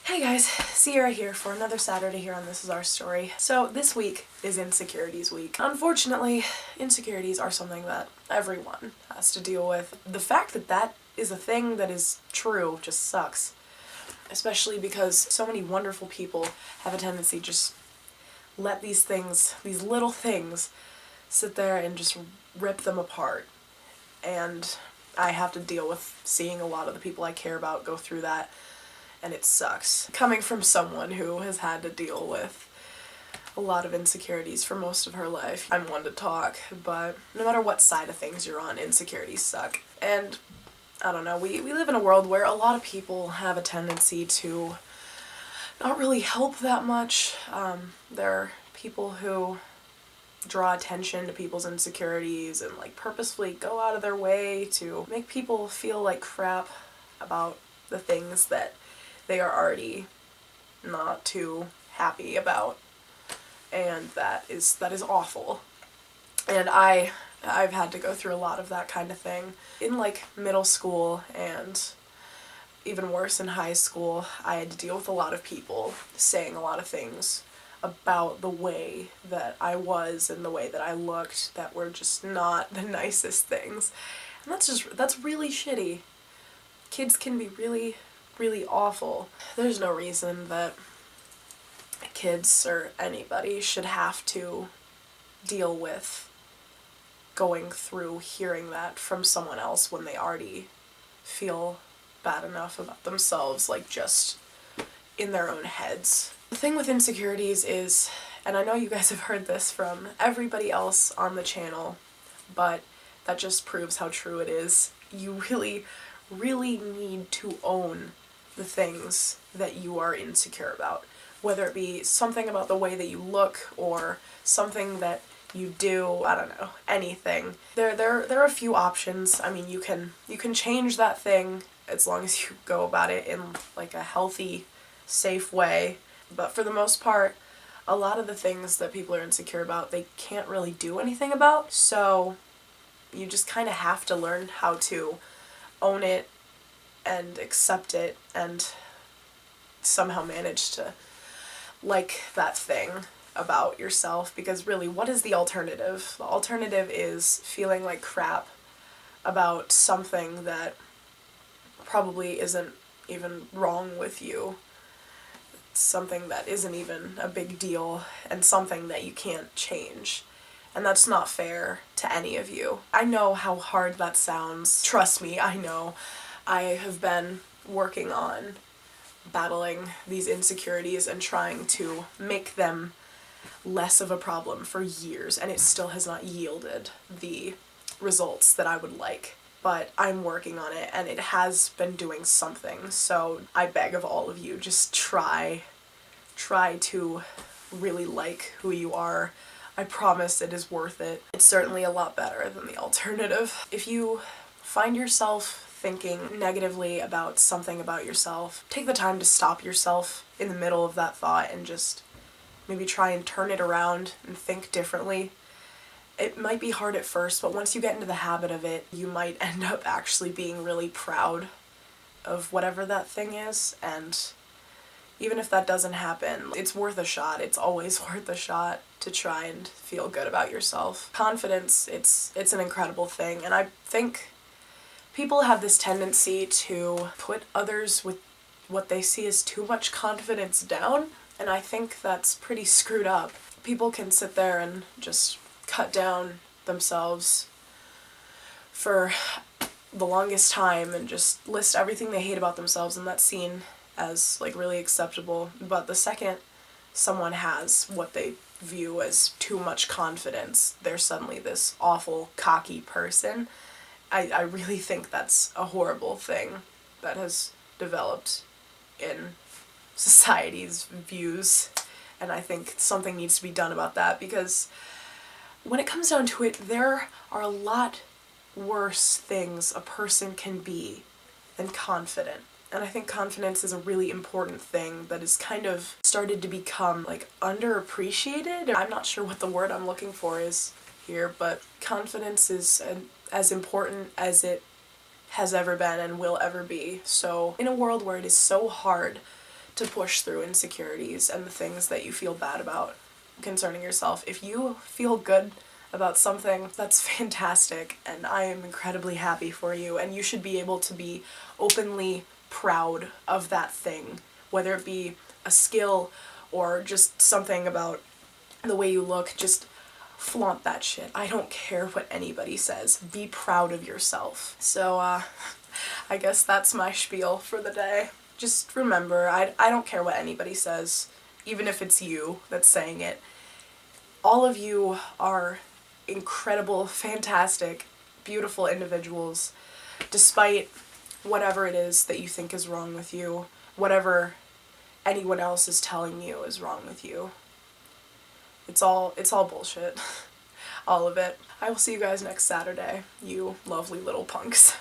Hey guys, Sierra here for another Saturday here on This Is Our Story. So this week is Insecurities week. Unfortunately, insecurities are something that everyone has to deal with. The fact that that is a thing that is true just sucks. Especially because so many wonderful people have a tendency to just let these things, these little things, sit there and just rip them apart. And I have to deal with seeing a lot of the people I care about go through that, and it sucks. Coming from someone who has had to deal with a lot of insecurities for most of her life, I'm one to talk, but no matter what side of things you're on, insecurities suck. And I don't know, we live in a world where a lot of people have a tendency to not really help that much. There are people who draw attention to people's insecurities and purposefully go out of their way to make people feel like crap about the things that they are already not too happy about, and that is awful. And I've had to go through a lot of that kind of thing in middle school, and even worse in high school. I had to deal with a lot of people saying a lot of things about the way that I was and the way that I looked that were just not the nicest things. And that's really shitty. Kids can be really, really awful. There's no reason that kids or anybody should have to deal with going through hearing that from someone else when they already feel bad enough about themselves, just in their own heads. The thing with insecurities is, and I know you guys have heard this from everybody else on the channel, but that just proves how true it is. You really, really need to own the things that you are insecure about. Whether it be something about the way that you look or something that you do, I don't know, anything. There are a few options. I mean, you can change that thing as long as you go about it in a healthy, safe way. But for the most part, a lot of the things that people are insecure about, they can't really do anything about. So you just kind of have to learn how to own it and accept it and somehow manage to like that thing about yourself, because really, what is the alternative? The alternative is feeling like crap about something that probably isn't even wrong with you, something that isn't even a big deal, and something that you can't change. And that's not fair to any of you. I know how hard that sounds. Trust me, I know. I have been working on battling these insecurities and trying to make them less of a problem for years, and it still has not yielded the results that I would like. But I'm working on it, and it has been doing something. So I beg of all of you, just try to really like who you are. I promise it is worth it. It's certainly a lot better than the alternative. If you find yourself thinking negatively about something about yourself, take the time to stop yourself in the middle of that thought and just maybe try and turn it around and think differently. It might be hard at first, but once you get into the habit of it, you might end up actually being really proud of whatever that thing is. And even if that doesn't happen, it's worth a shot. It's always worth a shot to try and feel good about yourself. Confidence, it's an incredible thing, and I think people have this tendency to put others with what they see as too much confidence down, and I think that's pretty screwed up. People can sit there and just cut down themselves for the longest time and just list everything they hate about themselves, and that's seen as really acceptable. But the second someone has what they view as too much confidence, they're suddenly this awful, cocky person. I really think that's a horrible thing that has developed in society's views, and I think something needs to be done about that, because when it comes down to it, there are a lot worse things a person can be than confident. And I think confidence is a really important thing that has kind of started to become underappreciated. I'm not sure what the word I'm looking for is here, but confidence is as important as it has ever been and will ever be. So in a world where it is so hard to push through insecurities and the things that you feel bad about concerning yourself. If you feel good about something, that's fantastic, and I am incredibly happy for you, and you should be able to be openly proud of that thing, whether it be a skill or just something about the way you look. Just flaunt that shit. I don't care what anybody says. Be proud of yourself. So, I guess that's my spiel for the day. Just remember, I don't care what anybody says, even if it's you that's saying it. All of you are incredible, fantastic, beautiful individuals, despite whatever it is that you think is wrong with you, whatever anyone else is telling you is wrong with you. It's all bullshit. All of it. I will see you guys next Saturday, you lovely little punks.